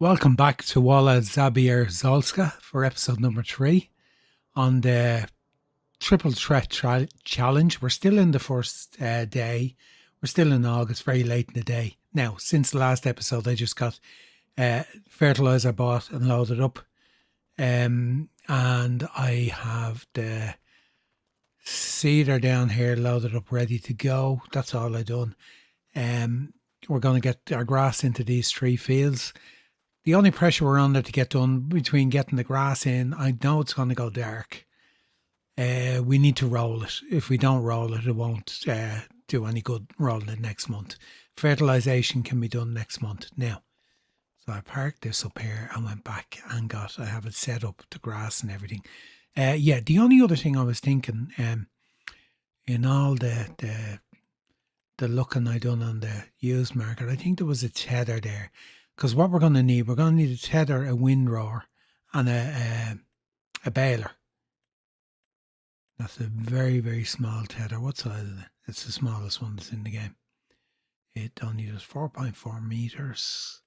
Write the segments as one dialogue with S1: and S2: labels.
S1: Welcome back to Wola Zabierzowska for episode number 3 on the Triple Threat Challenge. We're still in the first day. We're still in August, very late in the day. Now, since the last episode, I just got fertiliser bought and loaded up. And I have the seeder down here loaded up, ready to go. That's all I've done. We're going to get our grass into these 3 fields. The only pressure we're under to get done between getting the grass in, I know it's going to go dark. We need to roll it. If we don't roll it, it won't do any good rolling it next month. Fertilisation can be done next month. Now, so I parked this up here and went back and I have it set up, the grass and everything. The only other thing I was thinking, in all the looking I done on the used market, I think there was a tether there. Because what we're going to need a tether, a windrower, and a baler. That's a very, very small tether. What size is it? It's the smallest one that's in the game. It only does 4.4 meters.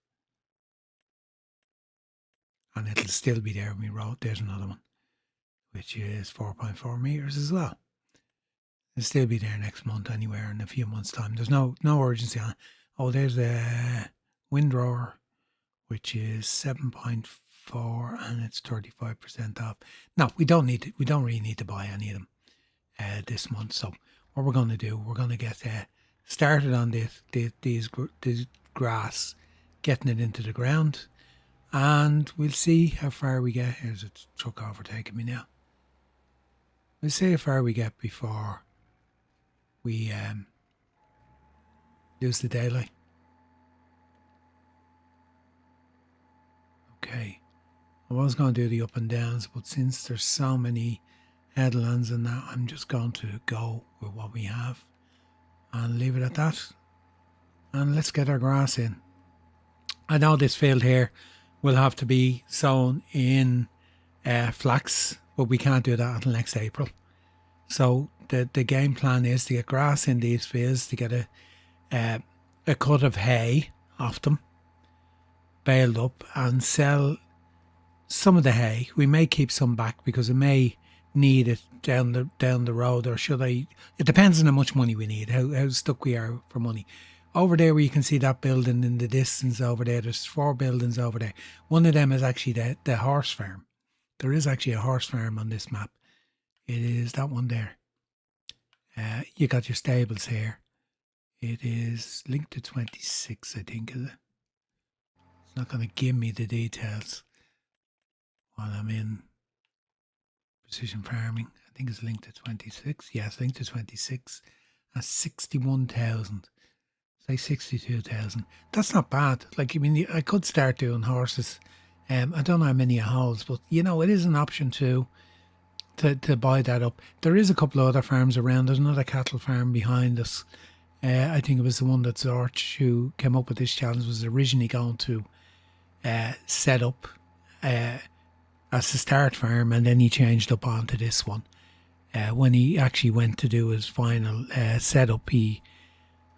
S1: And it'll still be there when we roll. There's another one, which is 4.4 meters as well. It'll still be there next month anywhere in a few months' time. There's no urgency on it. Oh, there's a windrower, which is 7.4 and it's 35% off. No, we don't really need to buy any of them this month. So what we're going to do, we're going to get started on these grass, getting it into the ground, and we'll see how far we get. Here's a truck overtaking me now. We'll see how far we get before we lose the daylight. Okay, I was going to do the up and downs, but since there's so many headlands and that, I'm just going to go with what we have and leave it at that. And let's get our grass in. I know this field here will have to be sown in flax, but we can't do that until next April. So the game plan is to get grass in these fields, to get a cut of hay off them, baled up, and sell some of the hay. We may keep some back because we may need it down the road, or should I? It depends on how much money we need, how stuck we are for money. Over there where you can see that building in the distance over there, there's 4 buildings over there. One of them is actually the horse farm. There is actually a horse farm on this map. It is that one there. You got your stables here. It is linked to 26, I think, is it? Not going to give me the details while I'm in precision farming. I think it's linked to 26. Yes, linked to 26. That's 61,000. Say 62,000. That's not bad. Like, I mean, I could start doing horses. I don't know how many it holds, but it is an option to buy that up. There is a couple of other farms around. There's another cattle farm behind us. I think it was the one that Zorch, who came up with this challenge, was originally going to set up as a start farm, and then he changed up onto this one. When he actually went to do his final setup, he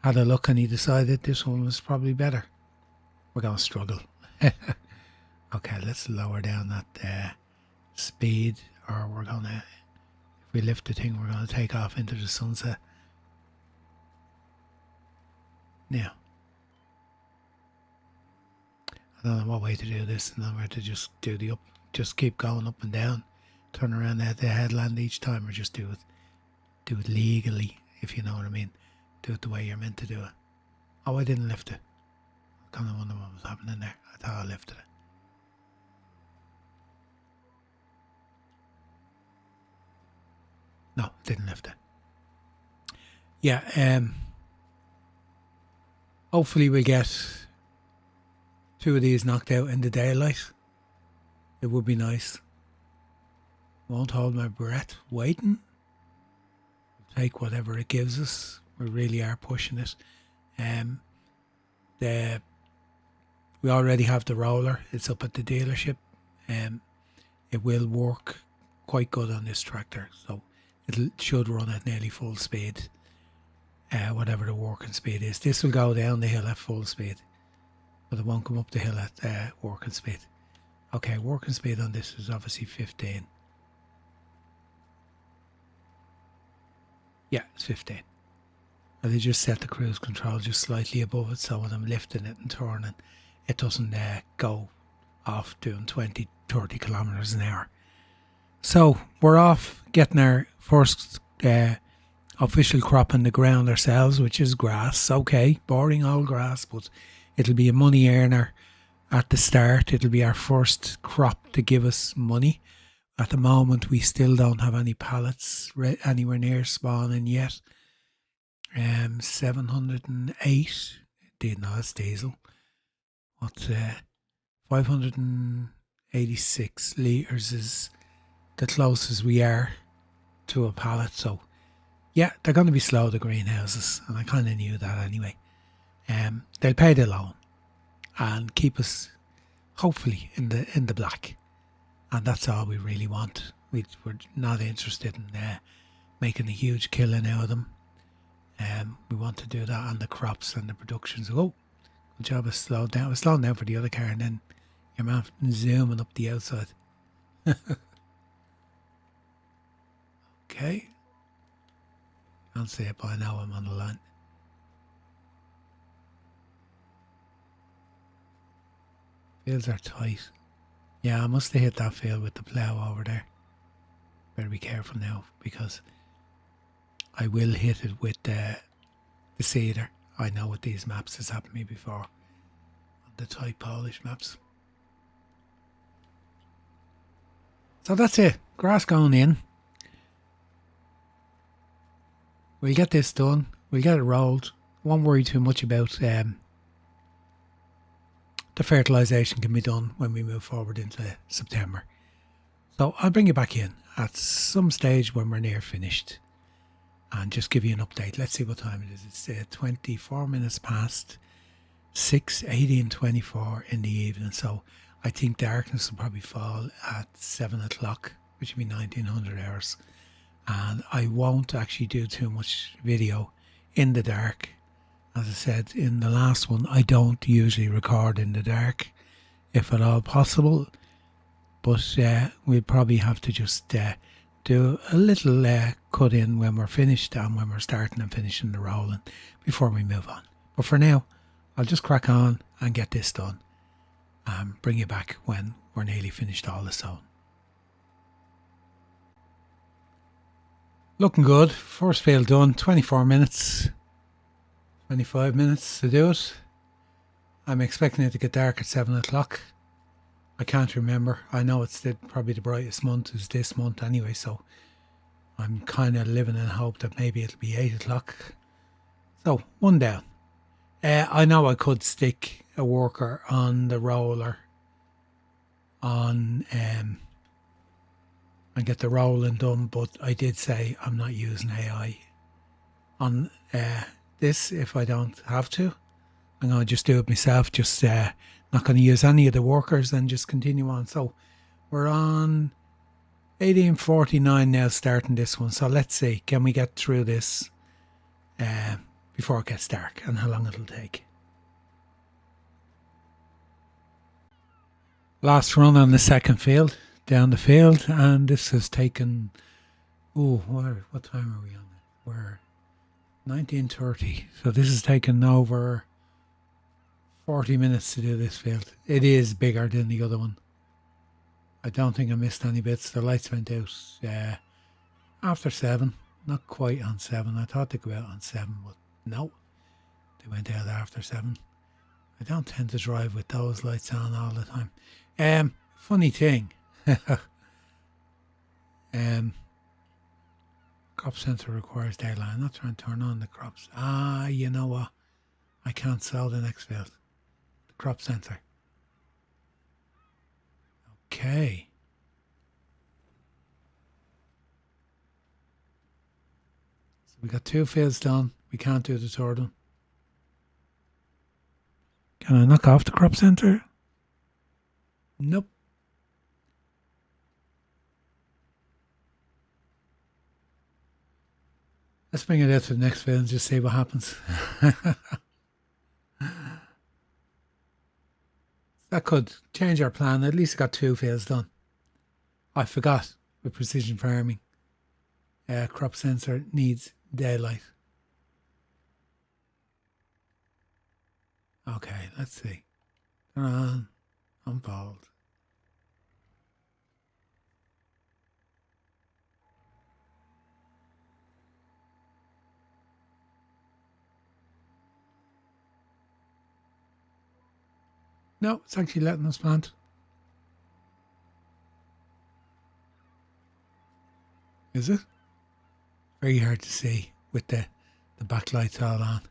S1: had a look and he decided this one was probably better. We're going to struggle. Okay, let's lower down that speed, or we're going to, if we lift the thing, we're going to take off into the sunset. Now, I don't know what way to do this, and where to just do just keep going up and down, turn around at the headland each time, or just do it legally, if you know what I mean. Do it the way you're meant to do it. Oh, I didn't lift it. I kind of wonder what was happening there. I thought I lifted it. No, didn't lift it. Yeah, hopefully we'll get 2 of these knocked out in the daylight. It would be nice. Won't hold my breath waiting. Take whatever it gives us. We really are pushing it. We already have the roller. It's up at the dealership. It will work quite good on this tractor, so it should run at nearly full speed. Whatever the working speed is. This will go down the hill at full speed. but it won't come up the hill at working speed. Okay, working speed on this is obviously 15. Yeah, it's 15. And they just set the cruise control just slightly above it, so when I'm lifting it and turning, it doesn't go off doing 20, 30 kilometers an hour. So we're off getting our first official crop in the ground ourselves, which is grass. Okay, boring old grass, but it'll be a money earner at the start. It'll be our first crop to give us money. At the moment, we still don't have any pallets anywhere near spawning yet. 708. No, that's diesel. What's 586 litres is the closest we are to a pallet. So yeah, they're going to be slow, the greenhouses, and I kind of knew that anyway. They'll pay the loan and keep us hopefully in the black, and that's all we really want. We're not interested in making a huge killing out of them. We want to do that on the crops and the productions. Oh, good job, I slowed down. I was slowing down for the other car, and then your man zooming up the outside. Okay. Can't see it, but I know I'm on the line. Fields are tight. Yeah, I must have hit that field with the plough over there. Better be careful now, because I will hit it with the seeder. I know with these maps, it's happened to me before. On the tight Polish maps. So that's it. Grass going in. We'll get this done. We'll get it rolled. Won't worry too much about the fertilisation can be done when we move forward into September. So I'll bring you back in at some stage when we're near finished and just give you an update. Let's see what time it is. It's 24 minutes past 6, 18, 24 in the evening. So I think darkness will probably fall at 7 o'clock, which will be 1900 hours. And I won't actually do too much video in the dark. As I said in the last one, I don't usually record in the dark, if at all possible. But we'll probably have to just do a little cut in when we're finished and when we're starting and finishing the rolling before we move on. But for now, I'll just crack on and get this done and bring you back when we're nearly finished all the sowing. Looking good. First field done. 24 minutes. 25 minutes to do it. I'm expecting it to get dark at 7 o'clock. I can't remember. I know it's probably the brightest month is this month anyway, so I'm kind of living in hope that maybe it'll be 8 o'clock. So, one down. I know I could stick a worker on the roller and get the rolling done, but I did say I'm not using AI on this if I don't have to. I'm going to just do it myself, just not going to use any of the workers and just continue on. So we're on 18:49 now starting this one. So let's see, can we get through this before it gets dark and how long it'll take. Last run on the second field. Down the field, and this has taken what time are we on? We're 19:30, so this has taken over 40 minutes to do this field. It is bigger than the other one. I don't think I missed any bits. The lights went out after 7, not quite on 7. I thought they'd go out on 7, but no, they went out after 7. I don't tend to drive with those lights on all the time. Funny thing, crop center requires daylight. I'm not trying to turn on the crops. You know what? I can't sell the next field. The crop center. Okay. So we got 2 fields done. We can't do the third one. Can I knock off the crop center? Nope. Let's bring it out to the next field and just see what happens. That could change our plan. At least I got 2 fields done. I forgot with precision farming. Crop sensor needs daylight. Okay, let's see. Turn on. Unfold. No, it's actually letting us plant. Is it? Very hard to see with the backlights all on.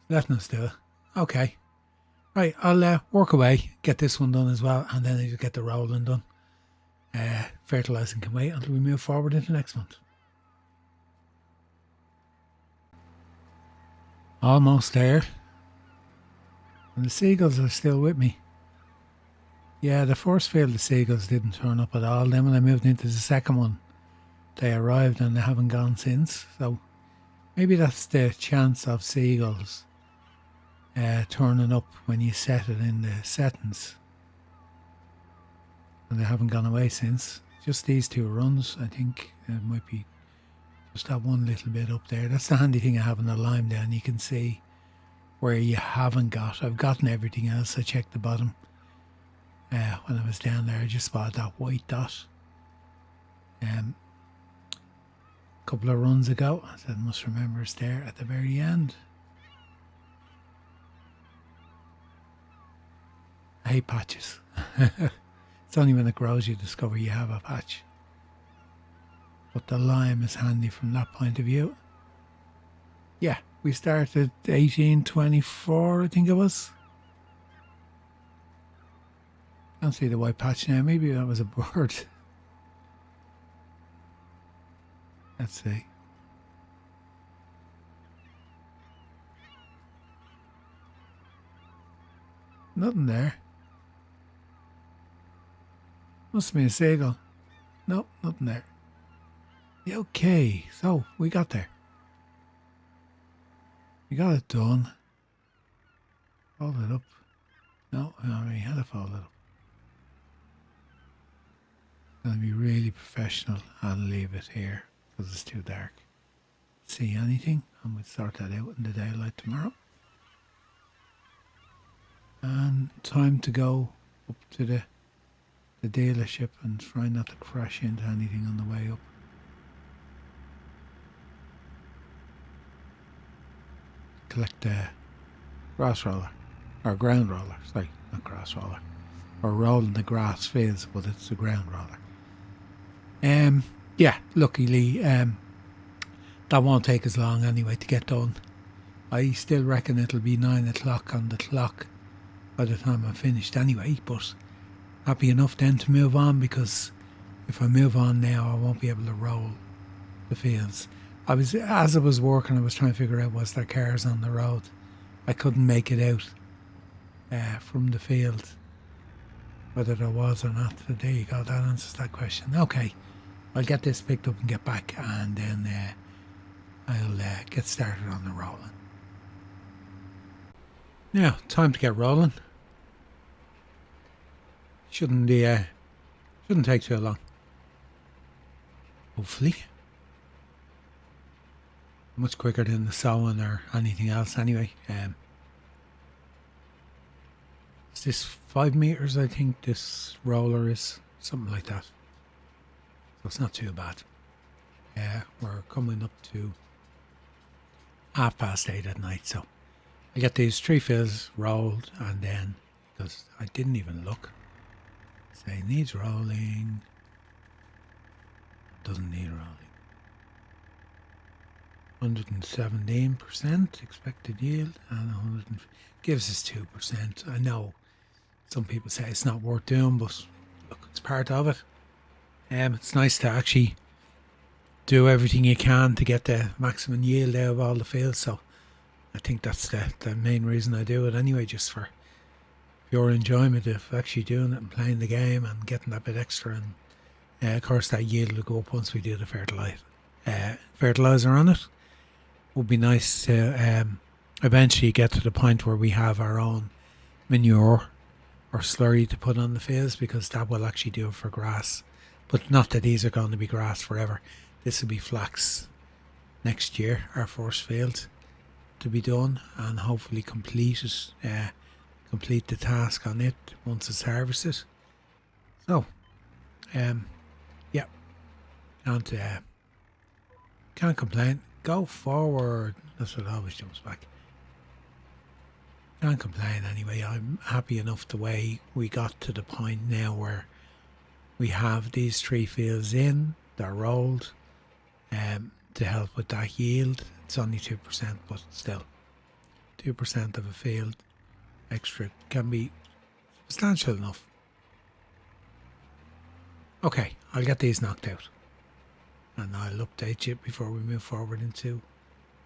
S1: Letting us do it. Okay. Right, I'll work away, get this one done as well, and then I'll get the rolling done. Fertilising can wait until we move forward into next month. Almost there. And the seagulls are still with me. Yeah, the first field, the seagulls didn't turn up at all. Then when I moved into the second one, they arrived and they haven't gone since. So maybe that's the chance of seagulls turning up when you set it in the settings. And they haven't gone away since. Just these 2 runs, I think. It might be just that one little bit up there. That's the handy thing of having a line down. You can see where you haven't got. I've gotten everything else. I checked the bottom. When I was down there, I just spotted that white dot. A couple of runs ago. I said, must remember it's there at the very end. I hate patches. It's only when it grows you discover you have a patch. But the lime is handy from that point of view. Yeah, we started 1824, I think it was. Can't see the white patch now. Maybe that was a bird. Let's see. Nothing there. Must be a seagull. Nope, nothing there. Okay, so we got there. We got it done. Fold it up. No, I already had it folded up. Gonna be really professional and leave it here because it's too dark. See anything? And we'll sort that out in the daylight tomorrow. And time to go up to the dealership and try not to crash into anything on the way up. Collect the grass roller, or ground roller, sorry, not grass roller. We're rolling the grass fields, but it's the ground roller. Yeah, luckily that won't take as long anyway to get done. I still reckon it'll be 9 o'clock on the clock by the time I'm finished anyway, but happy enough then to move on, because if I move on now I won't be able to roll the fields. As I was working, I was trying to figure out was there cars on the road. I couldn't make it out from the field whether there was or not. So there you go, that answers that question. Okay, I'll get this picked up and get back, and then I'll get started on the rolling. Now, time to get rolling. Shouldn't take too long. Hopefully. Much quicker than the sowing or anything else anyway. Is this 5 meters? I think this roller is something like that. So it's not too bad. We're coming up to 8:30 at night, so I get these 3 fields rolled, and then, because I didn't even look, say needs rolling, doesn't need rolling. 117% expected yield, and 100 gives us 2%. I know some people say it's not worth doing, but look, it's part of it. It's nice to actually do everything you can to get the maximum yield out of all the fields, so I think that's the main reason I do it anyway, just for pure enjoyment of actually doing it and playing the game and getting that bit extra. And of course that yield will go up once we do the fertilizer on it. Would be nice to eventually get to the point where we have our own manure or slurry to put on the fields, because that will actually do it for grass. But not that these are going to be grass forever. This will be flax next year, our first field to be done, and hopefully complete it, complete the task on it once it's harvested. So, yeah, can't complain. Go forward. That's what always jumps back. Can't complain anyway. I'm happy enough the way we got to the point now where we have these 3 fields in, they're rolled, to help with that yield. It's only 2%, but still, 2% of a field extra can be substantial enough. Okay, I'll get these knocked out, and I'll update you before we move forward into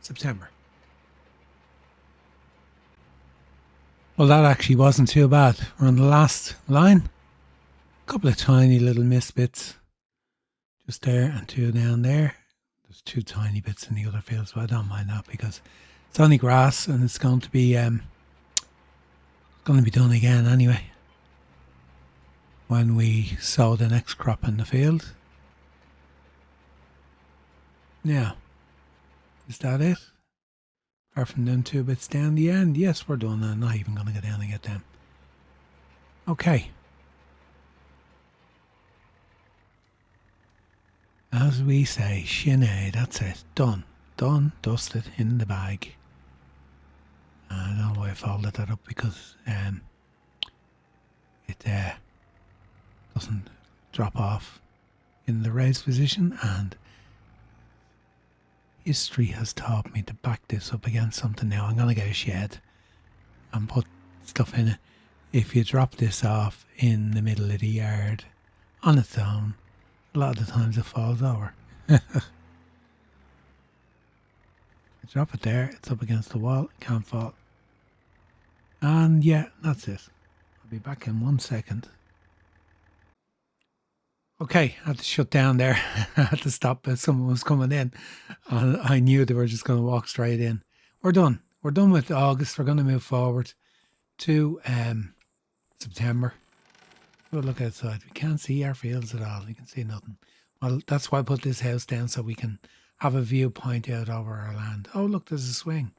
S1: September. Well, that actually wasn't too bad. We're on the last line. A couple of tiny little missed bits just there and 2 down there. There's 2 tiny bits in the other field, so I don't mind that because it's only grass and it's going to be done again anyway when we sow the next crop in the field. Now, is that it? Apart from them 2 bits down the end, yes, we're done. I'm not even going to go down and get them. Okay. As we say, shinny, that's it. Done. Done, dusted, in the bag. I don't know why I folded that up, because it doesn't drop off in the raised position, and history has taught me to back this up against something. Now I'm going to get a shed and put stuff in it. If you drop this off in the middle of the yard on its own, a lot of the times it falls over. You drop it there, it's up against the wall, it can't fall. And yeah, that's it. I'll be back in 1 second. Okay, I had to shut down there. I had to stop as someone was coming in. I knew they were just going to walk straight in. We're done. We're done with August. We're going to move forward to September. We'll look outside. We can't see our fields at all. You can see nothing. Well, that's why I put this house down, so we can have a viewpoint out over our land. Oh, look, there's a swing.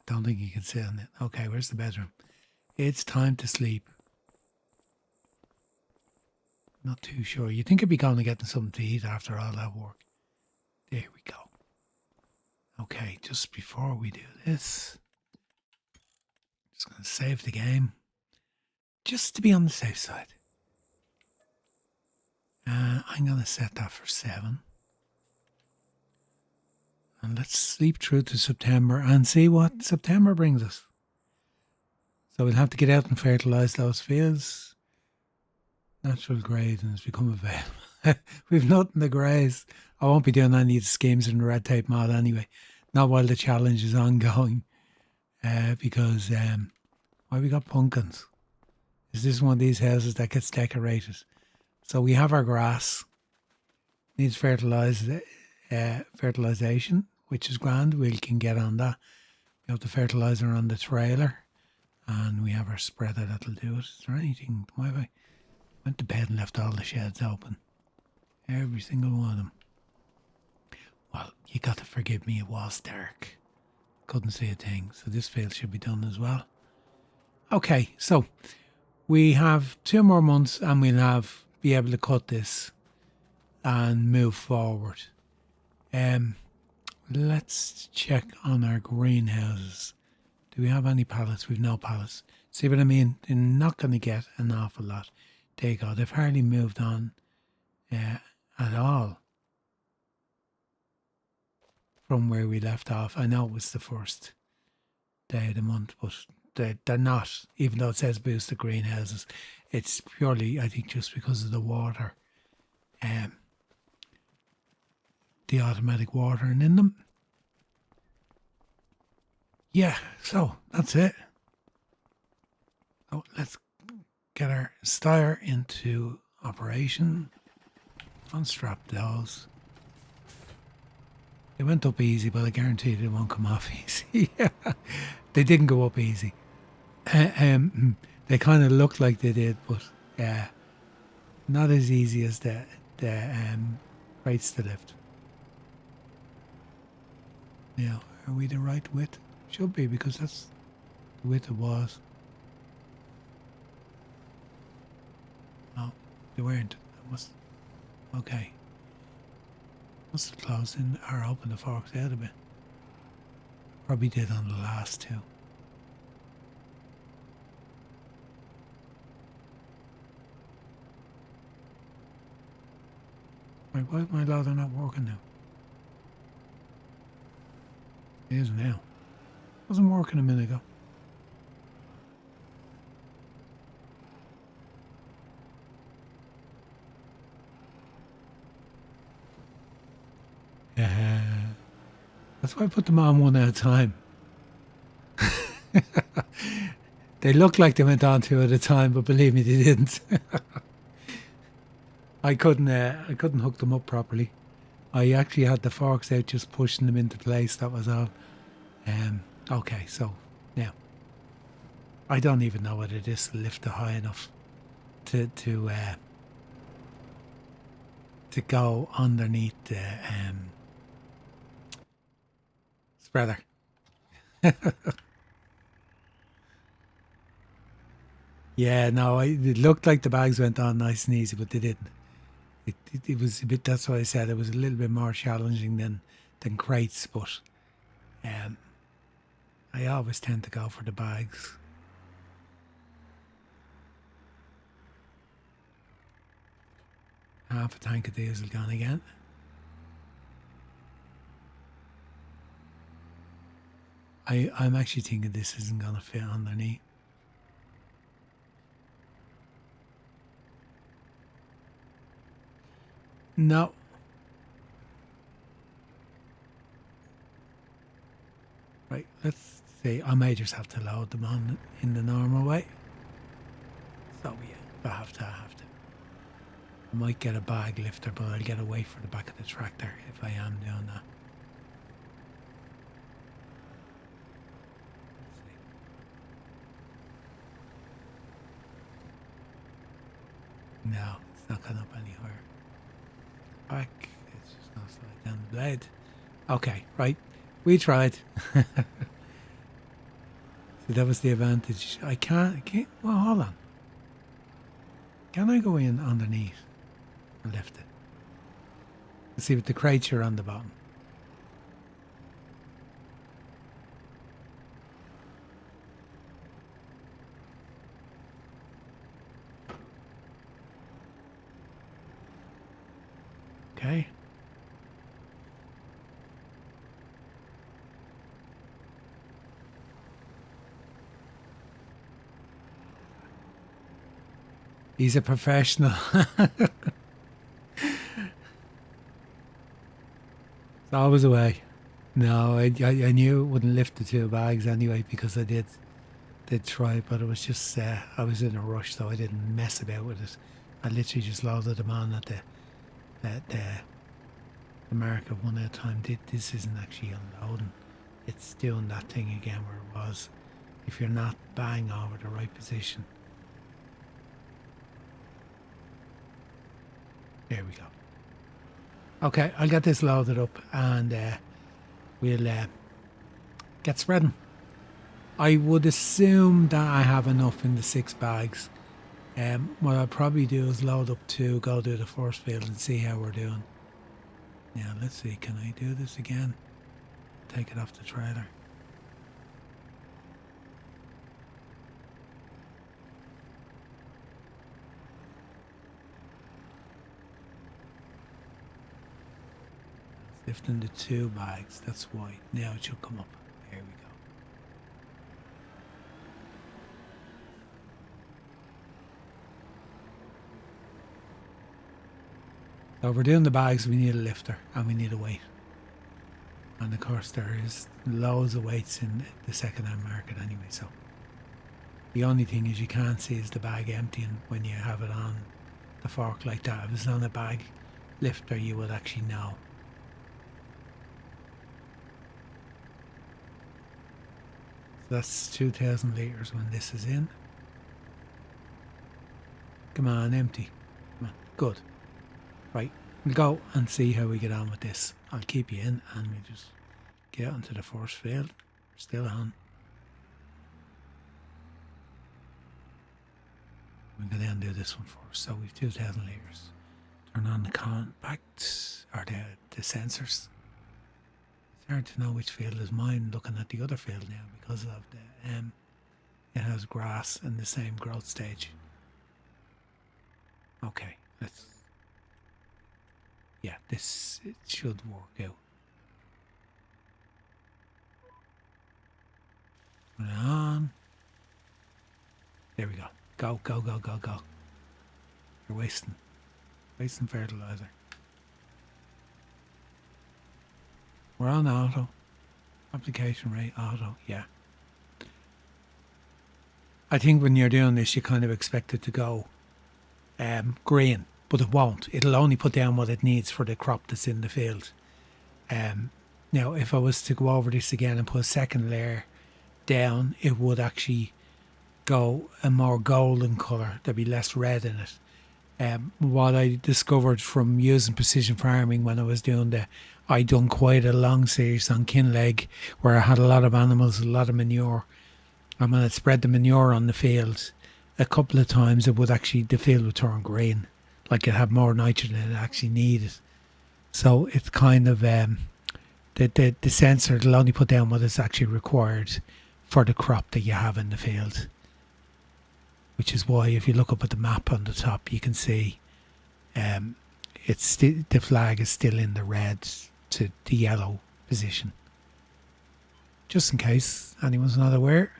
S1: Don't think you can sit on it. Okay, where's the bedroom? It's time to sleep. Not too sure. You think I'd be going to getting something to eat after all that work. There we go. Okay, just before we do this, just going to save the game, just to be on the safe side. I'm going to set that for 7. And let's sleep through to September and see what September brings us. So we'll have to get out and fertilise those fields. Natural grazing has become available. We've nothing to graze. I won't be doing any of the schemes in the red tape mod anyway. Not while the challenge is ongoing. Because why we got pumpkins? Is this one of these houses that gets decorated? So we have our grass. Needs fertilization, which is grand. We can get on that. We have the fertilizer on the trailer. And we have our spreader that'll do it. Is there anything? Why have I went to bed and left all the sheds open? Every single one of them. Well, you got to forgive me, it was dark. Couldn't see a thing, so this field should be done as well. Okay, so we have 2 more months and we'll be able to cut this and move forward. Let's check on our greenhouses. Do we have any pallets? We've no pallets. See what I mean? They're not going to get an awful lot. There you go. They've hardly moved on at all from where we left off. I know it was the first day of the month, but they're not, even though it says boost the greenhouses. It's purely, I think, just because of the water, the automatic watering in them. Yeah, so that's it. So let's get our styre into operation. Unstrap those. They went up easy, but I guarantee they won't come off easy. They didn't go up easy. They kind of looked like they did, but not as easy as the crates to lift. Now, are we the right width? Should be, because that's the width it was. No, they weren't. That must. Okay. Must have closed in or opened the forks out a bit. Probably did on the last two. Right, why is my loader not working now? It is now. Wasn't working a minute ago. That's why I put them on one at a time. They looked like they went on two at a time, but believe me, they didn't. I couldn't hook them up properly. I actually had the forks out, just pushing them into place. That was all. Okay, so now I don't even know whether this will lift it high enough to go underneath the spreader. Yeah, no, it looked like the bags went on nice and easy, but they didn't. It was a bit. That's why I said it was a little bit more challenging than crates, but I always tend to go for the bags. Half a tank of diesel gone again. I'm actually thinking this isn't going to fit underneath. No. Right, let's see. I may just have to load them on in the normal way. So yeah, if I have to, I have to. I might get a bag lifter, but I'll get away for the back of the tractor if I am doing that. No, it's not going up anywhere. Back, it's just not slide down the blade. Okay, right. We tried. So that was the advantage. I can't, well, hold on. Can I go in underneath and lift it? Let's see what the crates are on the bottom. Okay. He's a professional. It's always a way. No, I knew it wouldn't lift the two bags anyway, because I did try, but it was just I was in a rush, so I didn't mess about with it. I literally just loaded them on at the mark of one at a time. This isn't actually unloading. It's doing that thing again where it was. If you're not bang over the right position. There we go. Okay, I'll get this loaded up and we'll get spreading. I would assume that I have enough in the 6 bags. What I'll probably do is load up 2, go do the first field and see how we're doing. Now, let's see, can I do this again? Take it off the trailer. Lifting the 2 bags, that's why. Now it should come up. There we go. So if we're doing the bags, we need a lifter and we need a weight. And of course there is loads of weights in the second-hand market anyway, so the only thing is you can't see is the bag emptying when you have it on the fork like that. If it's on a bag lifter, you would actually know. So that's 2,000 litres when this is in. Come on, empty. Come on, good. Right, we'll go and see how we get on with this. I'll keep you in and we'll just get out into the first field. We're still on. We'll go down and do this one first. So we've 2,000 litres. Turn on the compact, or the sensors. It's hard to know which field is mine looking at the other field now because of the it has grass in the same growth stage. Okay, this it should work out. Put it on. There we go. Go, go, go, go, go. You're wasting fertilizer. We're on auto. Application rate auto, yeah. I think when you're doing this, you kind of expect it to go green, but it won't. It'll only put down what it needs for the crop that's in the field. Now, if I was to go over this again and put a second layer down, it would actually go a more golden colour. There'd be less red in it. What I discovered from using precision farming when I was doing I done quite a long series on Kinleg where I had a lot of animals, a lot of manure. And when I spread the manure on the field, a couple of times the field would turn green. Like it had more nitrogen than it actually needed. So it's kind of, the sensor will only put down what is actually required for the crop that you have in the field. Which is why if you look up at the map on the top, you can see the flag is still in the red to the yellow position. Just in case anyone's not aware.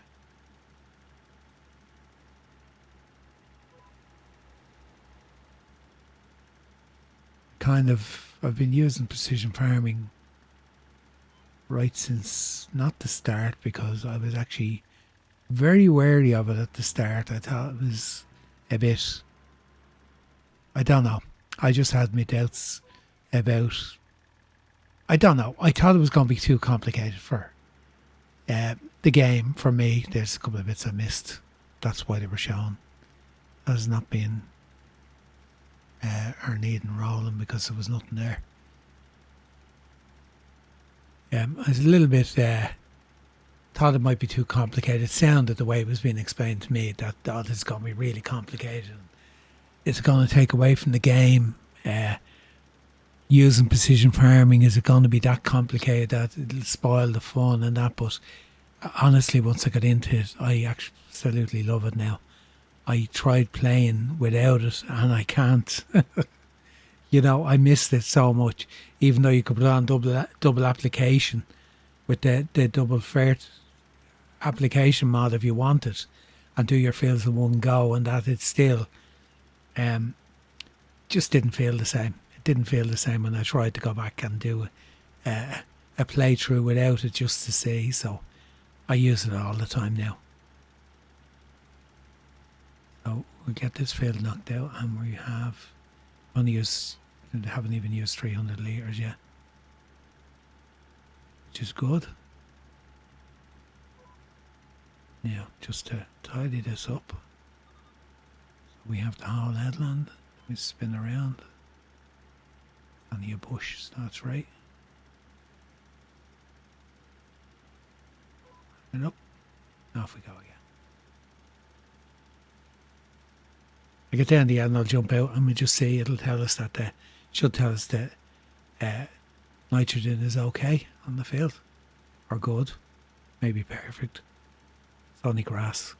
S1: I've been using precision farming right since not the start, because I was actually very wary of it at the start. I thought it was a bit, I don't know. I just had my doubts about, I don't know. I thought it was going to be too complicated for the game for me. There's a couple of bits I missed. That's why they were shown as not being or needing rolling, because there was nothing there. I was a little bit thought it might be too complicated. It sounded the way it was being explained to me that it's going to be really complicated. It's going to take away from the game. Using precision farming, is it going to be that complicated that it'll spoil the fun and that? But honestly, once I got into it, I absolutely love it now. I tried playing without it and I can't. I missed it so much. Even though you could put on double application with the double fert application mod if you wanted, and do your fields in one go, and that, it still just didn't feel the same. It didn't feel the same when I tried to go back and do a playthrough without it, just to see. So I use it all the time now. So we'll get this field knocked out, and we haven't even used 300 litres yet, which is good. Now, just to tidy this up, so we have the whole headland. We spin around. Only a bush starts right. And up. Off we go again. I get down the end, I'll jump out, and we just see, it'll tell us that nitrogen is okay on the field, or good, maybe perfect. It's only grass.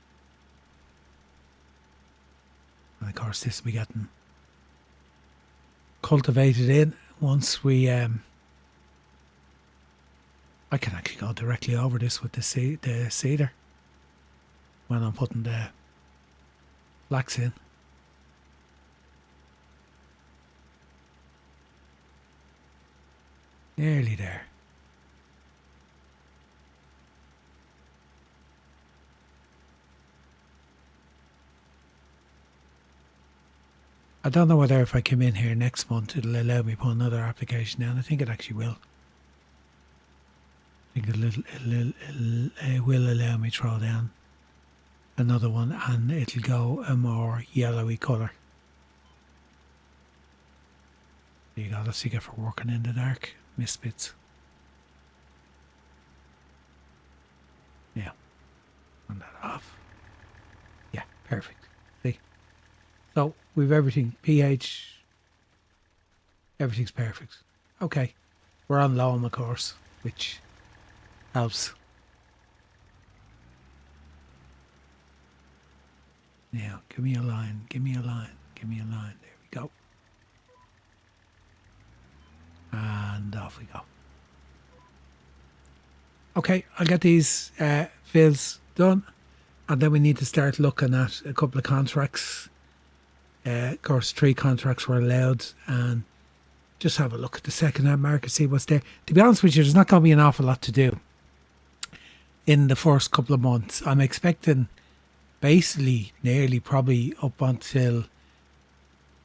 S1: And of course this will be getting cultivated in once we I can actually go directly over this with the seeder when I'm putting the flax in. Nearly there. I don't know whether if I come in here next month it'll allow me to put another application down. I think it actually will. I think it will allow me to throw down another one, and it'll go a more yellowy colour. There you go, that's what you get for working in the dark. Misfits. Yeah. Turn that off. Yeah, perfect. See? So we've everything. pH. Everything's perfect. Okay. We're on loam, of course, which helps. Now, give me a line. Give me a line. Give me a line. There we go. And off we go. Okay, I'll get these fills done, and then we need to start looking at a couple of contracts. Of course, 3 contracts were allowed, and just have a look at the second-hand market, see what's there. To be honest with you, there's not going to be an awful lot to do in the first couple of months. I'm expecting basically nearly probably up until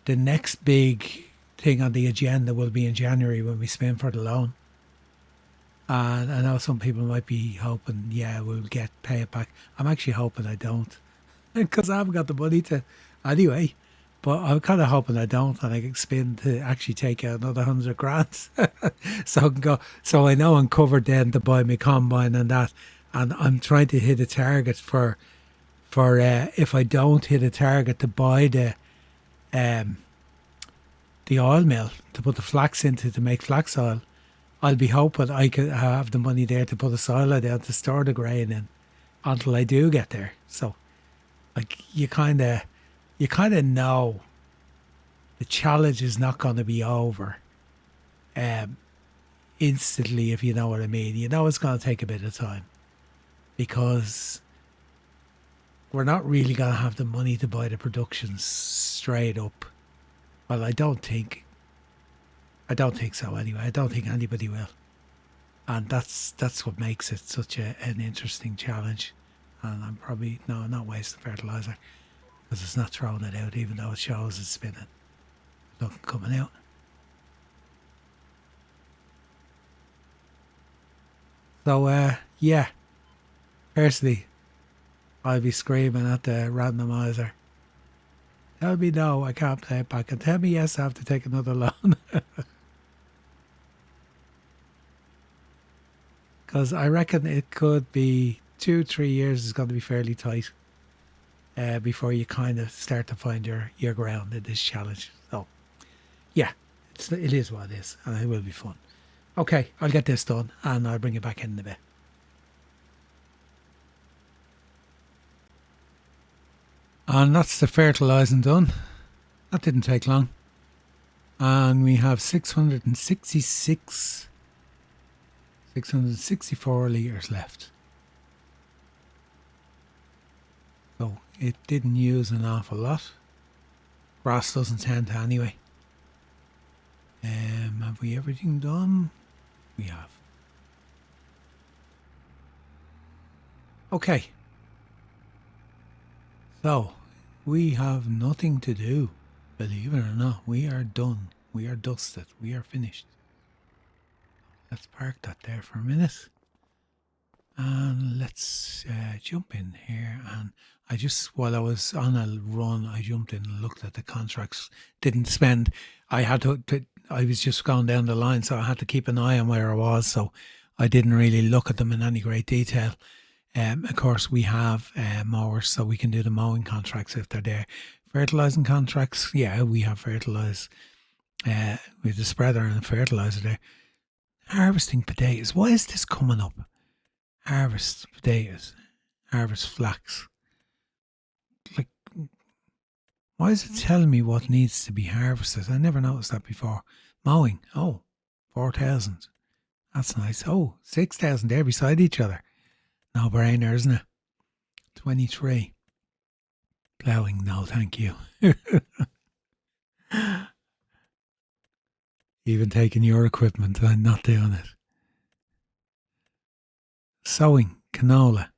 S1: the next big thing on the agenda will be in January when we spend for the loan. And I know some people might be hoping, yeah, we'll pay it back. I'm actually hoping I don't, because I haven't got the money to anyway. But I'm kind of hoping I don't, and I can spend to actually take out another 100 grand, so I can go. So I know I'm covered then to buy my combine and that. And I'm trying to hit a target for if I don't hit a target to buy the oil mill to put the flax into to make flax oil. I'll be hoping I could have the money there to put a silo down to store the grain in until I do get there. So, like, you kind of know the challenge is not going to be over instantly, if you know what I mean. You know it's going to take a bit of time, because we're not really going to have the money to buy the production straight up. Well, I don't think so anyway. I don't think anybody will. And that's what makes it such an interesting challenge. And I'm probably not wasting fertiliser, because it's not throwing it out, even though it shows it's spinning. Nothing coming out. So yeah, personally, I'll be screaming at the randomizer. Tell me no, I can't play it back, and tell me yes, I have to take another loan. Because I reckon it could be 2-3 years is going to be fairly tight before you kind of start to find your ground in this challenge. So, yeah, it is what it is, and it will be fun. Okay, I'll get this done, and I'll bring it back in a bit. And that's the fertilising done. That didn't take long. And we have 664 litres left. So it didn't use an awful lot. Grass doesn't tend to anyway. Have we everything done? We have. Okay. So we have nothing to do. Believe it or not, we are done. We are dusted. We are finished. Let's park that there for a minute. And let's jump in here. And I just, while I was on a run, I jumped in and looked at the contracts. Didn't spend, I had to I was just going down the line, so I had to keep an eye on where I was. So I didn't really look at them in any great detail. Of course, we have mowers, so we can do the mowing contracts if they're there. Fertilising contracts, yeah, we have fertilise with the spreader and the fertiliser there. Harvesting potatoes. Why is this coming up? Harvest potatoes. Harvest flax. Like, why is it telling me what needs to be harvested? I never noticed that before. Mowing. Oh, 4,000. That's nice. Oh, 6,000 there beside each other. No brainer, isn't it? 23. Ploughing. No, thank you. Even taking your equipment, I'm not doing it. Sowing. Canola.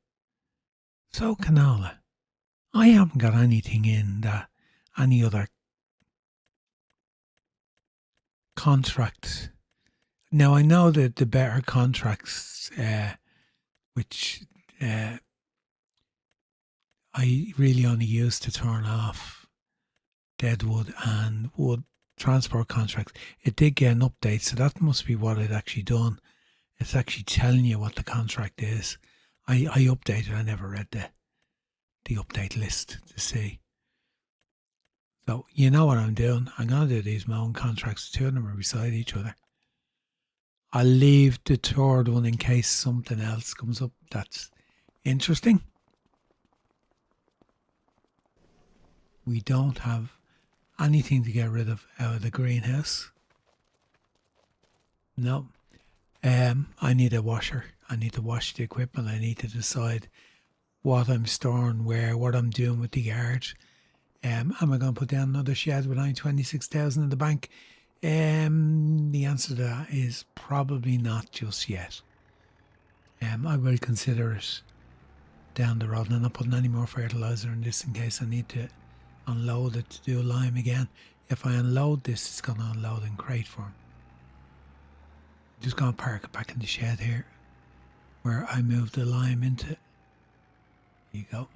S1: Sow canola. I haven't got anything in that any other contract Now I know that the better contracts, which I really only use to turn off deadwood and wood transport contracts, it did get an update, so that must be what it actually done. It's actually telling you what the contract is. I updated. I never read the update list to see. So you know what I'm doing. I'm going to do these mowing contracts. Two of them are beside each other. I'll leave the third one in case something else comes up that's interesting. We don't have anything to get rid of out of the greenhouse. No. I need a washer. I need to wash the equipment. I need to decide what I'm storing where, what I'm doing with the yard. Am I going to put down another shed with only 26,000 in the bank? The answer to that is probably not just yet. I will consider it down the road. I'm not putting any more fertilizer in this in case I need to unload it to do lime again. If I unload this, it's going to unload in crate form. I'm just going to park it back in the shed here where I moved the lime into. There you go.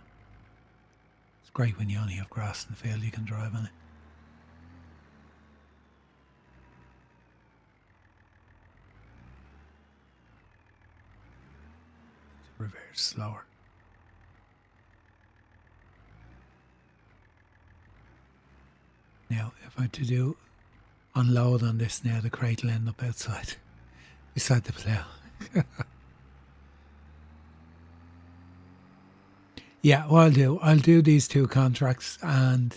S1: It's great when you only have grass in the field, you can drive on it. Reverse slower. Now, if I had to do unload on this now, the crate will end up outside, beside the plough. Yeah, well, I'll do these two contracts, and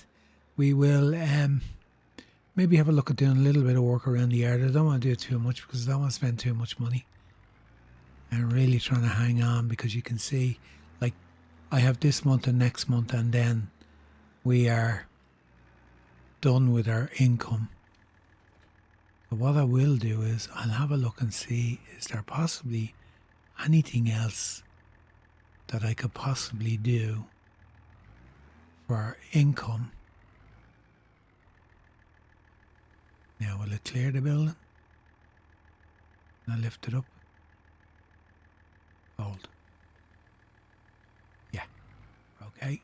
S1: we will maybe have a look at doing a little bit of work around the yard. I don't want to do too much because I don't want to spend too much money. I'm really trying to hang on because you can see, like, I have this month and next month, and then we are done with our income. So what I will do is I'll have a look and see, is there possibly anything else that I could possibly do for income. Now will it clear the building? And I lift it up. Fold. Yeah. Okay.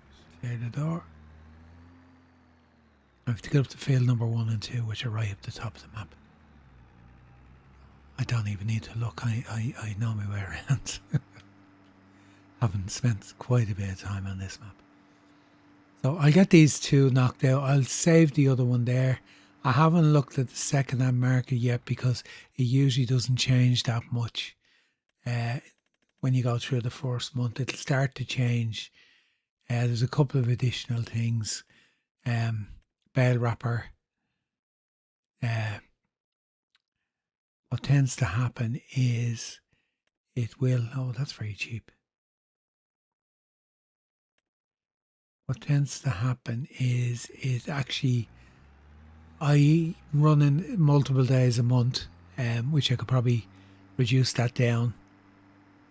S1: Just clear the door. I have to get up to field number 1 and 2, which are right up the top of the map. I don't even need to look. I know my way around. Haven't spent quite a bit of time on this map. So I'll get these two knocked out. I'll save the other one there. I haven't looked at the second-hand market yet because it usually doesn't change that much. When you go through the first month, it'll start to change. There's a couple of additional things. Bale wrapper. What tends to happen is it will... Oh, that's very cheap. What tends to happen is it actually... I run in multiple days a month, which I could probably reduce that down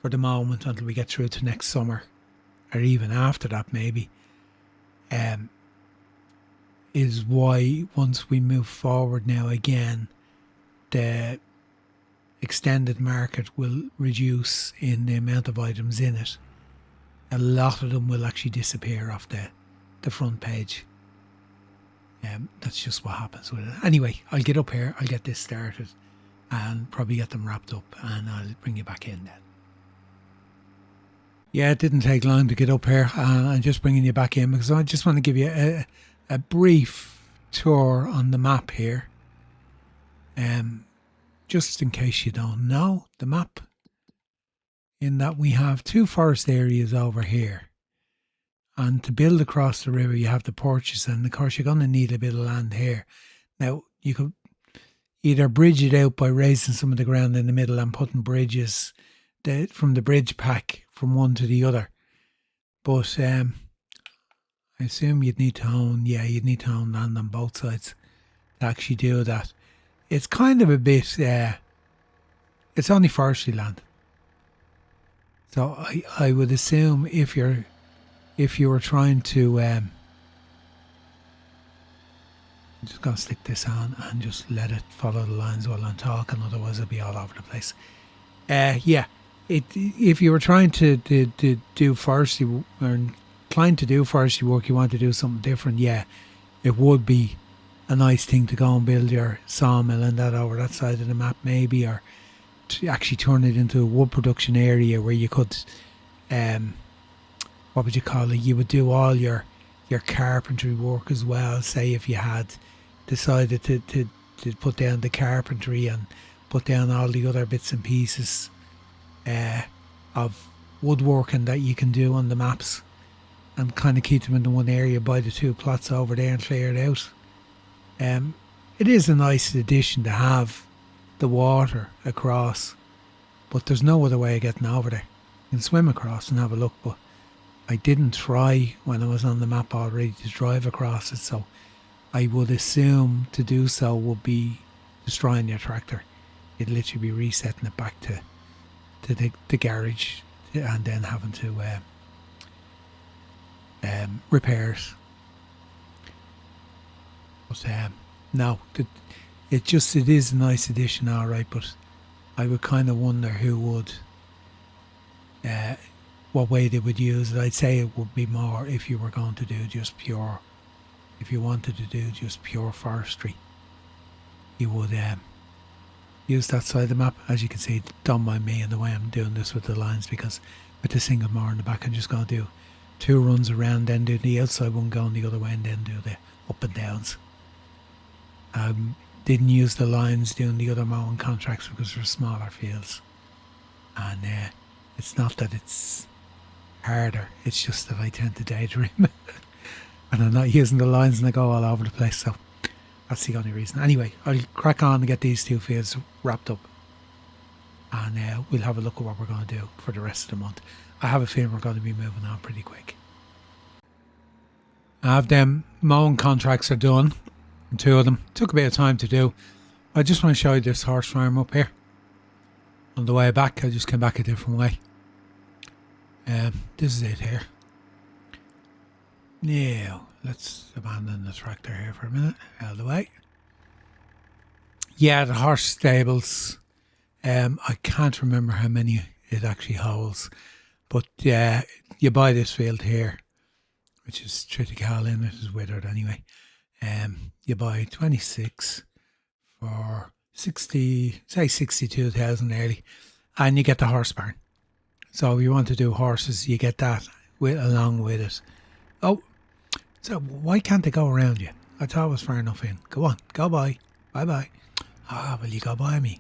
S1: for the moment until we get through to next summer, or even after that maybe. Is why once we move forward now again, the extended market will reduce in the amount of items in it. A lot of them will actually disappear off the front page. That's just what happens with it. Anyway, I'll get up here, I'll get this started and probably get them wrapped up, and I'll bring you back in then. Yeah, it didn't take long to get up here, and I'm just bringing you back in because I just want to give you a brief tour on the map here. Just in case you don't know the map, in that we have two forest areas over here. And to build across the river, you have to purchase, and of course you're going to need a bit of land here. Now, you could either bridge it out by raising some of the ground in the middle and putting bridges from the bridge pack from one to the other. But I assume you'd need to own land on both sides to actually do that. It's kind of a bit, it's only forestry land. So I would assume if you were trying to I'm just going to stick this on and just let it follow the lines while I'm talking, otherwise it'll be all over the place. Yeah, if you were trying to do forestry or inclined to do forestry work, you want to do something different, yeah, it would be a nice thing to go and build your sawmill and that over that side of the map maybe, or to actually turn it into a wood production area where you could, what would you call it, you would do all your carpentry work as well. Say if you had decided to put down the carpentry and put down all the other bits and pieces of woodworking that you can do on the maps, and kind of keep them in the one area, buy the 2 plots over there and clear it out. It is a nice addition to have the water across, but there's no other way of getting over there. You can swim across and have a look, but I didn't try when I was on the map already to drive across it, so I would assume to do so would be destroying your tractor. You'd literally be resetting it back to the garage and then having to repair it. But no, it is a nice addition, all right. But I would kind of wonder who would, what way they would use it. I'd say it would be more if you were going to do just pure, if you wanted to do just pure forestry, you would use that side of the map. As you can see, don't mind me and the way I'm doing this with the lines, because with the single mower in the back, I'm just going to do 2 runs around, then do the outside one going the other way, and then do the up and downs. Didn't use the lines doing the other mowing contracts because they're smaller fields, and it's not that it's harder, it's just that I tend to daydream and I'm not using the lines and I go all over the place, so that's the only reason. Anyway, I'll crack on and get these 2 fields wrapped up, and we'll have a look at what we're going to do for the rest of the month. I have a feeling we're going to be moving on pretty quick. I have them mowing contracts are done, and 2 of them took a bit of time to do. I just want to show you this horse farm up here. On the way back, I just came back a different way. This is it here. Now, let's abandon the tractor here for a minute, out of the way. Yeah, the horse stables, I can't remember how many it actually holds, but you buy this field here, which is Triticale in it, is withered anyway. You buy 26 for 62,000 nearly, and you get the horse barn. So if you want to do horses, you get that along with it. Oh, so why can't they go around you? I thought it was far enough in. Go on, go by. Bye-bye. Ah, will you go by me?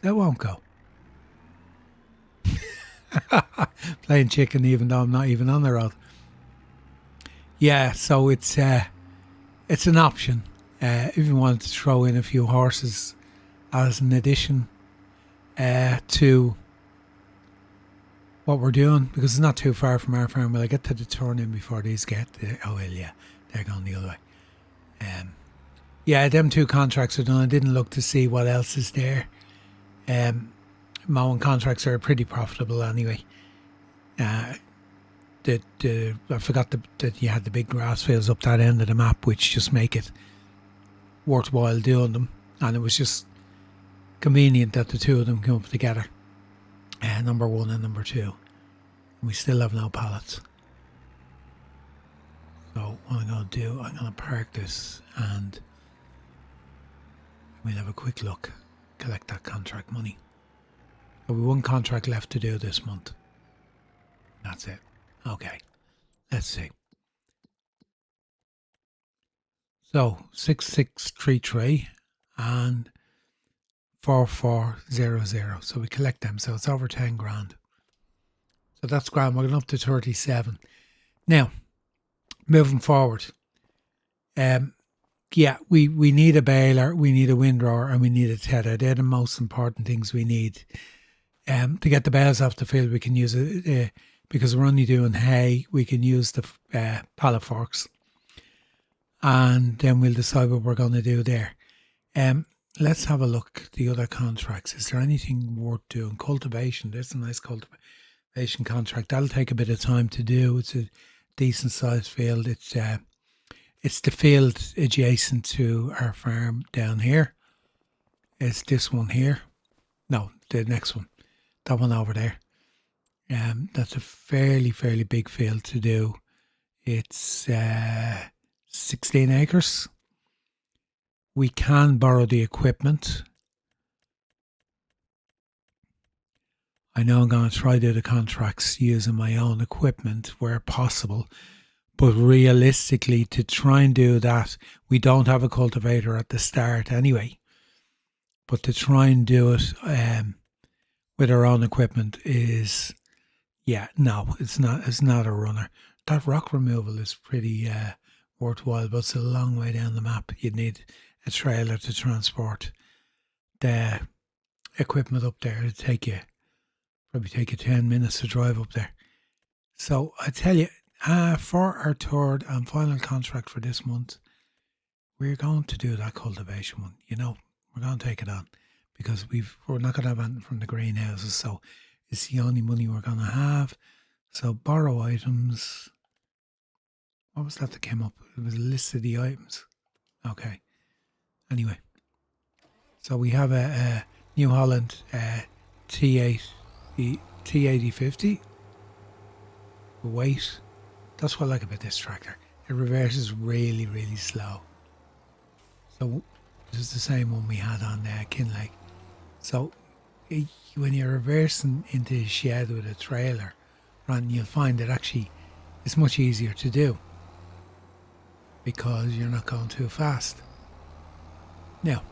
S1: That won't go. Playing chicken even though I'm not even on the road. Yeah, so it's an option. If you wanted to throw in a few horses as an addition to what we're doing, because it's not too far from our farm. Will I get to the turn in before these get oh well, yeah, they're going the other way. Yeah, them 2 contracts are done. I didn't look to see what else is there. Mowing contracts are pretty profitable anyway. I forgot that you had the big grass fields up that end of the map, which just make it worthwhile doing them, and it was just convenient that the 2 of them come up together, number 1 and number 2. We still have no pallets, so what I'm going to do, I'm going to park this and we'll have a quick look, collect that contract money. So we have 1 contract left to do this month. That's it. Okay, let's see. So 6633 and 4400. So we collect them. So it's over 10 grand. So that's grand. We're going up to 37. Now, moving forward. Yeah, we need a baler, we need a windrower, and we need a tether. They're the most important things we need. To get the bales off the field, we can use it because we're only doing hay. We can use the pallet forks, and then we'll decide what we're going to do there. Let's have a look at the other contracts. Is there anything worth doing? Cultivation. There's a nice cultivation contract. That'll take a bit of time to do. It's a decent sized field. It's It's the field adjacent to our farm down here. It's this one here. No, the next one. That one over there. That's a fairly big field to do. It's 16 acres. We can borrow the equipment. I know I'm going to try to do the contracts using my own equipment where possible. But realistically, to try and do that, we don't have a cultivator at the start anyway. But to try and do it with our own equipment is, no, it's not a runner. That rock removal is pretty worthwhile, but it's a long way down the map. You'd need a trailer to transport the equipment up there. It'd probably take you 10 minutes to drive up there. So I tell you, for our third and final contract for this month, we're going to do that cultivation one. We're going to take it on because we're not going to have anything from the greenhouses, so it's the only money we're going to have. So borrow items. What was that came up? It was a list of the items. Okay. Anyway, so we have a New Holland T8, T8050. Weight. That's what I like about this tractor. It reverses really slow. So this is the same one we had on Kinlake. So when you're reversing into a shed with a trailer, you'll find that actually it's much easier to do because you're not going too fast. Now,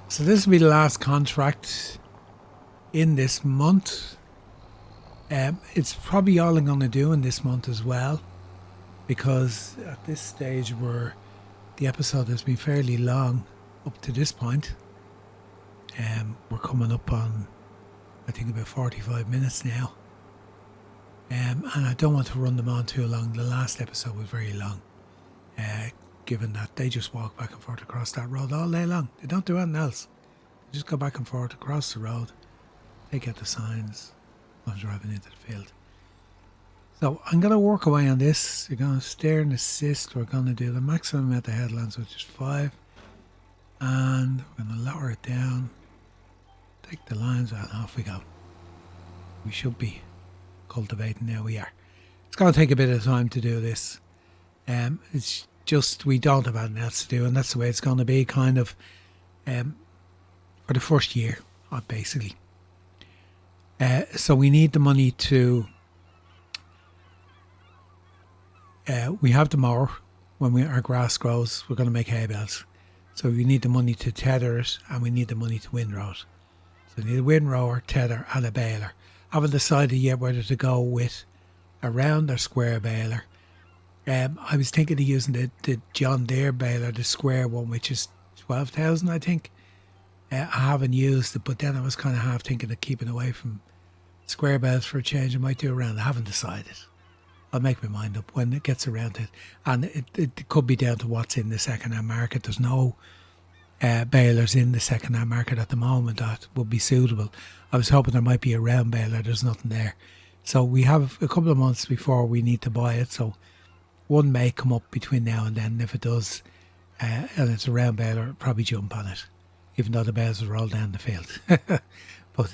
S1: so this will be the last contract in this month. It's probably all I'm going to do in this month as well, because at this stage the episode has been fairly long up to this point. We're coming up on, I think, about 45 minutes now. And I don't want to run them on too long. The last episode was very long, given that they just walk back and forth across that road all day long. They don't do anything else. They just go back and forth across the road, take out the signs, I'm driving into the field. So I'm going to work away on this. You're going to steer and assist. We're going to do the maximum amount of headlands, which is 5. And we're going to lower it down. Take the lines out and off we go. We should be cultivating now. We are. It's going to take a bit of time to do this. It's just we don't have anything else to do, and that's the way it's going to be kind of for the first year, basically. So we need the money to... we have the mower. When our grass grows, we're going to make hay bales. So we need the money to tether it, and we need the money to windrow it. So we need a windrower, tether, and a baler. I haven't decided yet whether to go with a round or square baler. I was thinking of using the John Deere baler, the square one, which is 12,000, I think. I haven't used it, but then I was kind of half thinking of keeping away from square bales for a change. I might do a round. I haven't decided. I'll make my mind up when it gets around to it. And it could be down to what's in the second-hand market. There's no balers in the second-hand market at the moment that would be suitable. I was hoping there might be a round baler. There's nothing there. So we have a couple of months before we need to buy it. So one may come up between now and then. If it does, and it's a round baler, I'll probably jump on it, even though the bales will roll down the field. But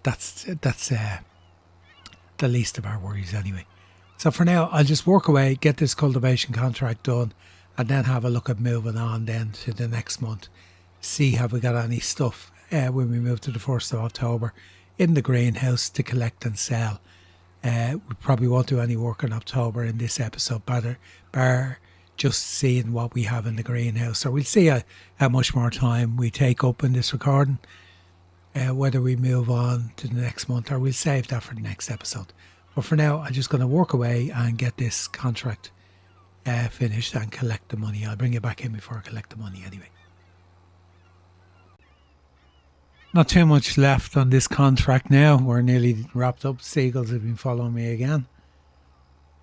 S1: that's the least of our worries anyway. So for now, I'll just work away, get this cultivation contract done, and then have a look at moving on then to the next month. See have we got any stuff when we move to the 1st of October in the greenhouse to collect and sell. We probably won't do any work in October in this episode, bar just seeing what we have in the greenhouse. So we'll see how much more time we take up in this recording, whether we move on to the next month or we'll save that for the next episode. But for now, I'm just going to work away and get this contract finished and collect the money. I'll bring you back in before I collect the money anyway. Not too much left on this contract now. We're nearly wrapped up. Seagulls have been following me again.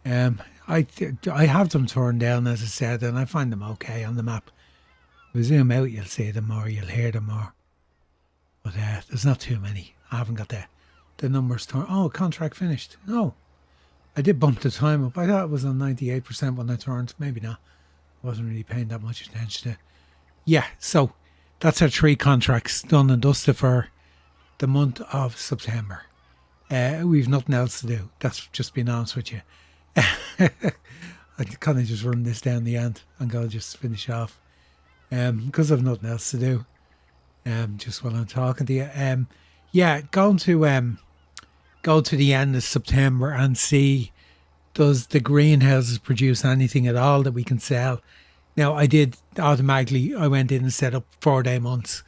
S1: I have them turned down, as I said, and I find them okay on the map. If we zoom out, you'll see them more, you'll hear them more. But there's not too many. I haven't got the numbers turned. Oh, contract finished. No. I did bump the time up. I thought it was on 98% when I turned. Maybe not. I wasn't really paying that much attention to it. Yeah, so that's our 3 contracts done and dusted for the month of September. We've nothing else to do. That's just being honest with you. I kind of just run this down the end and go just finish off. Because I've nothing else to do. Just while I'm talking to you. Yeah, going to go to the end of September and see, does the greenhouses produce anything at all that we can sell? Now, I did automatically, I went in and set up 4-day months.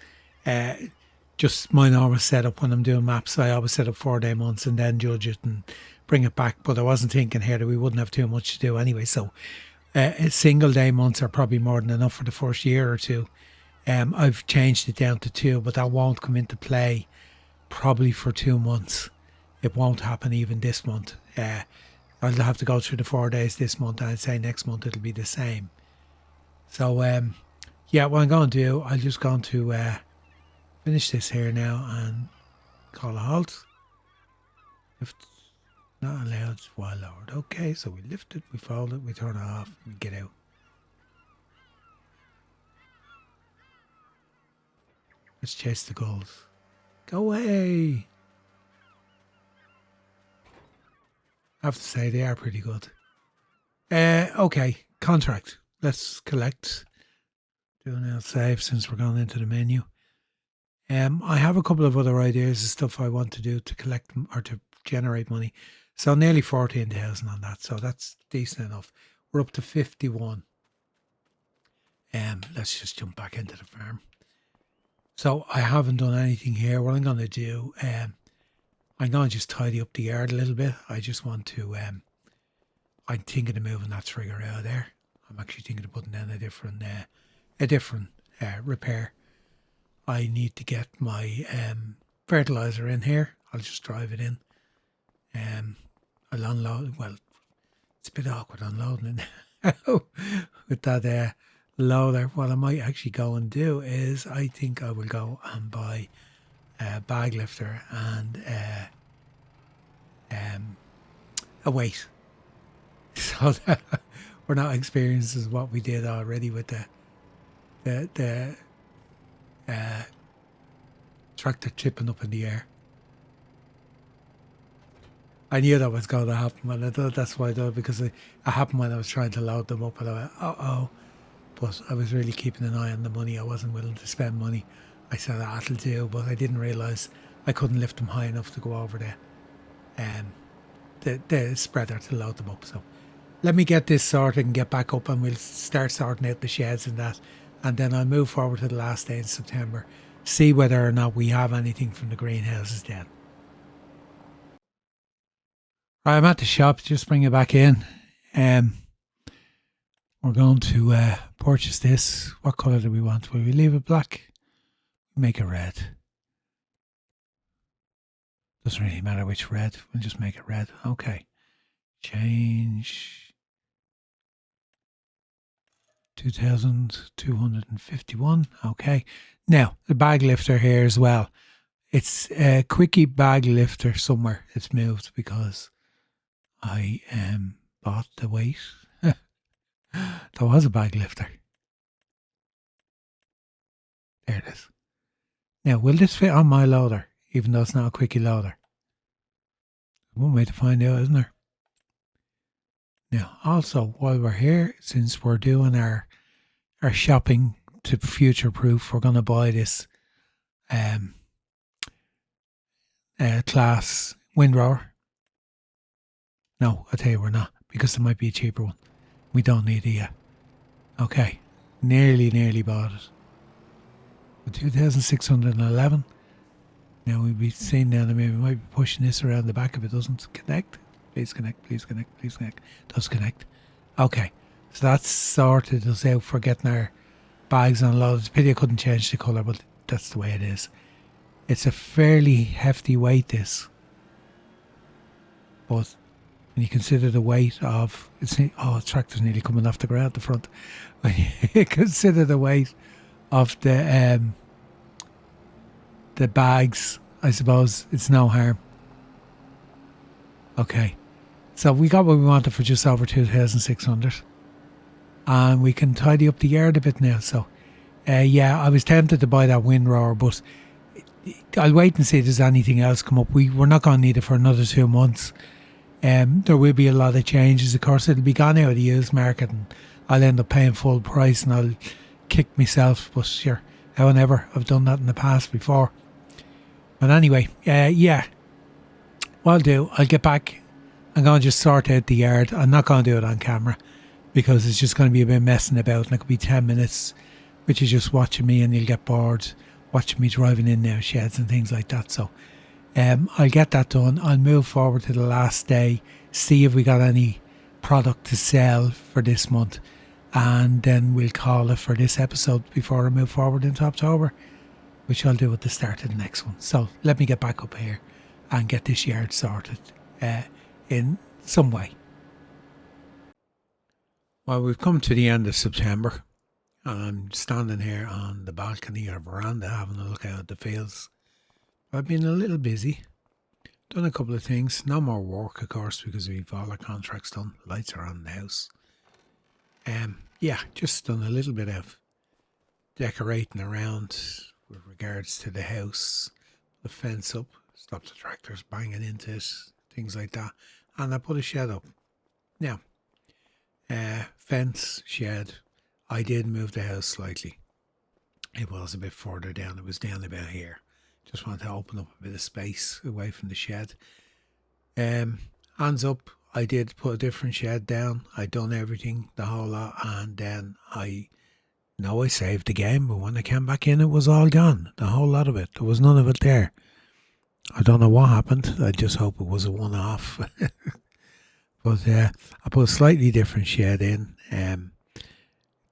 S1: Just my normal setup when I'm doing maps. I always set up 4-day months and then judge it and bring it back. But I wasn't thinking here that we wouldn't have too much to do anyway. So single day months are probably more than enough for the first year or two. I've changed it down to 2, but that won't come into play probably for 2 months. It won't happen even this month. I'll have to go through the 4 days this month, and I'd say next month it'll be the same. So, yeah, what I'm going to do, I'm just going to finish this here now and call a halt. If not allowed while lowered. Okay, so we lift it, we fold it, we turn it off, we get out. Let's chase the gulls. Go away! I have to say, they are pretty good. Okay, contract. Let's collect. Do an L save since we're going into the menu. I have a couple of other ideas of stuff I want to do to collect or to generate money. So nearly 14,000 on that. So that's decent enough. We're up to 51. Let's just jump back into the farm. So I haven't done anything here. What I'm going to do, I'm going to just tidy up the yard a little bit. I just want to, I'm thinking of moving that trigger out of there. I'm actually thinking of putting down a different repair. I need to get my fertilizer in here. I'll just drive it in. I'll unload. Well, it's a bit awkward unloading it with that loader. What I might actually go and do is I think I will go and buy a bag lifter and a weight, so that we're not experiencing what we did already with the tractor tipping up in the air. I knew that was going to happen, and I thought that's why I did it, because it happened when I was trying to load them up, and I went, uh-oh. But I was really keeping an eye on the money. I wasn't willing to spend money. I said, that'll do, but I didn't realise I couldn't lift them high enough to go over the spreader to load them up. So let me get this sorted and get back up, and we'll start sorting out the sheds and that. And then I'll move forward to the last day in September, see whether or not we have anything from the greenhouses then. Right, I'm at the shop, just bring it back in. We're going to purchase this. What colour do we want? Will we leave it black? Make it red. Doesn't really matter which red. We'll just make it red. Okay. Change. 2,251. Okay. Now, the bag lifter here as well. It's a quickie bag lifter somewhere. It's moved because I bought the weight. There was a bag lifter. There it is. Now, will this fit on my loader, even though it's not a quickie loader? One way to find out, isn't there? Now, also, while we're here, since we're doing our shopping to future-proof, we're going to buy this class windrower. No, I'll tell you we're not, because there might be a cheaper one. We don't need it yet. Okay, nearly bought it. 2,611. Now we'll be seeing now that maybe we might be pushing this around the back if it doesn't connect. Please connect, please connect, please connect. It does connect. Okay, so that's sorted us out for getting our bags unloaded. It's a pity I couldn't change the colour, but that's the way it is. It's a fairly hefty weight, this. But when you consider the weight of, the tractor's nearly coming off the ground at the front. When you consider the weight of the bags, I suppose it's no harm. Okay, So we got what we wanted for just over 2,600. And we can tidy up the yard a bit now. So, I was tempted to buy that windrower, but I'll wait and see if there's anything else come up. We're not going to need it for another 2 months. There will be a lot of changes. Of course, it'll be gone out of the used market and I'll end up paying full price and I'll kick myself. But sure, how and ever, I've done that in the past before. But anyway, what I'll do, I'll get back. I'm going to just sort out the yard. I'm not going to do it on camera because it's just going to be a bit messing about and it could be 10 minutes, which is just watching me and you'll get bored watching me driving in now sheds and things like that. So I'll get that done. I'll move forward to the last day, see if we got any product to sell for this month, and then we'll call it for this episode before I move forward into October, which I'll do at the start of the next one. So let me get back up here and get this yard sorted in some way. Well, we've come to the end of September. I'm standing here on the balcony or veranda having a look out at the fields. I've been a little busy. Done a couple of things. No more work, of course, because we've all our contracts done. Lights are on in the house. Just done a little bit of decorating around with regards to the house. The fence up, stop the tractors banging into it, things like that. And I put a shed up. Now, fence, shed. I did move the house slightly. It was a bit further down. It was down about here. Just wanted to open up a bit of space away from the shed. Hands up, I did put a different shed down. I done everything, the whole lot, and then I saved the game, but when I came back in, it was all gone. The whole lot of it. There was none of it there. I don't know what happened. I just hope it was a one-off. But I put a slightly different shed in.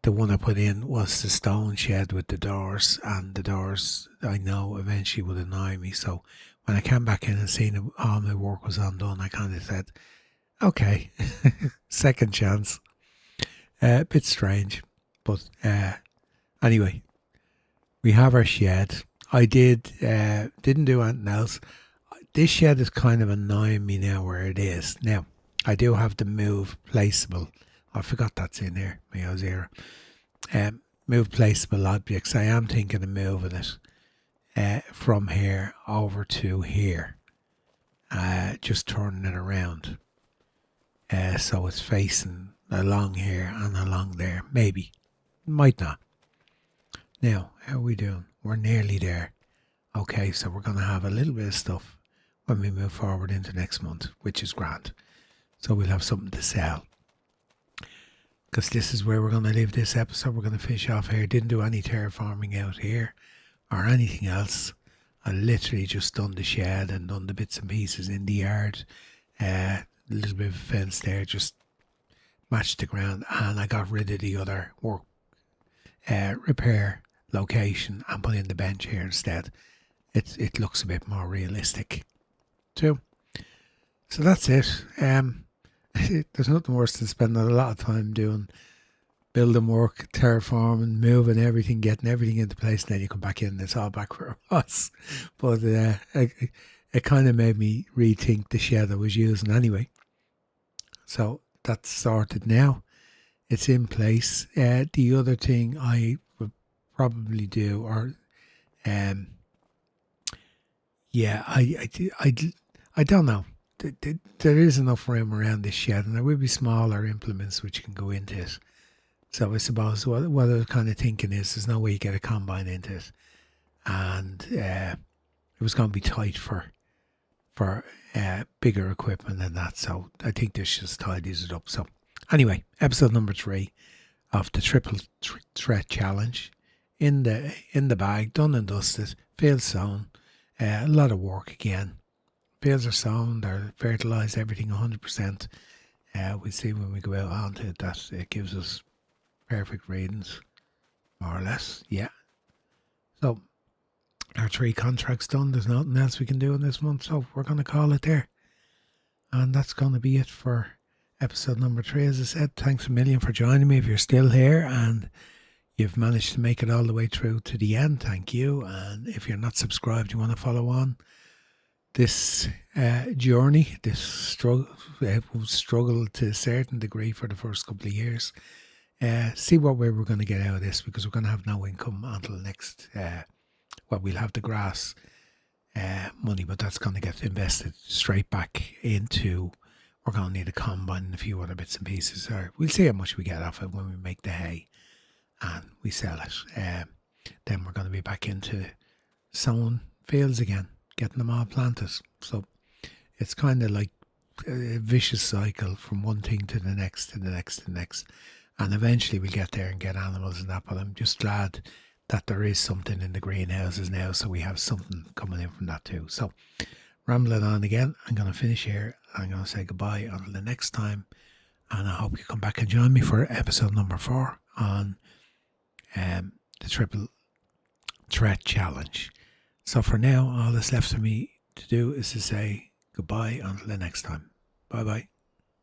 S1: The one I put in was the stone shed with the doors, and the doors I know eventually would annoy me. So when I came back in and seen all my work was undone, I kind of said, okay, second chance. A bit strange, but anyway, we have our shed. I didn't do anything else. This shed is kind of annoying me now where it is. Now, I do have the move placeable. I forgot that's in there. My Ozera. Move placeable objects. I am thinking of moving it from here over to here. Just turning it around. So it's facing along here and along there. Maybe. Might not. Now, how are we doing? We're nearly there. Okay, so we're going to have a little bit of stuff when we move forward into next month, which is grand. So we'll have something to sell. Because this is where we're going to leave this episode. We're going to fish off here. Didn't do any terraforming out here or anything else. I literally just done the shed and done the bits and pieces in the yard. A little bit of a fence there, just matched the ground. And I got rid of the other work repair location and put in the bench here instead. It looks a bit more realistic too. So that's it. There's nothing worse than spending a lot of time doing building work, terraforming, moving everything, getting everything into place, and then you come back in and it's all back where it was. But it kind of made me rethink the shed I was using anyway. So that's sorted now. It's in place. The other thing I would probably do, or I don't know. There is enough room around this shed, and there will be smaller implements which can go into it. So I suppose what I was kind of thinking is there's no way you get a combine into it, and it was going to be tight for bigger equipment than that. So I think this just tidies it up. So anyway, episode number 3 of the Triple Threat Challenge in the bag, done and dusted, field sown. A lot of work again. Fields are sown, they're fertilised, everything 100%. We see when we go out onto it that it gives us perfect readings, more or less. Yeah. So our 3 contracts done. There's nothing else we can do in this month, so we're going to call it there. And that's going to be it for episode number 3. As I said, thanks a million for joining me. If you're still here and you've managed to make it all the way through to the end, thank you. And if you're not subscribed, you want to follow on, this journey, this struggle to a certain degree for the first couple of years. See what way we're going to get out of this, because we're going to have no income until next. We'll have the grass money, but that's going to get invested straight back into. We're going to need a combine and a few other bits and pieces. Or we'll see how much we get off it when we make the hay and we sell it. Then we're going to be back into sowing fields again, getting them all planted. So it's kind of like a vicious cycle from one thing to the next, to the next, to the next. And eventually we'll get there and get animals and that. But I'm just glad that there is something in the greenhouses now, so we have something coming in from that too. So rambling on again, I'm going to finish here. I'm going to say goodbye until the next time. And I hope you come back and join me for episode number 4 on the Triple Threat Challenge. So for now, all that's left for me to do is to say goodbye until the next time. Bye bye.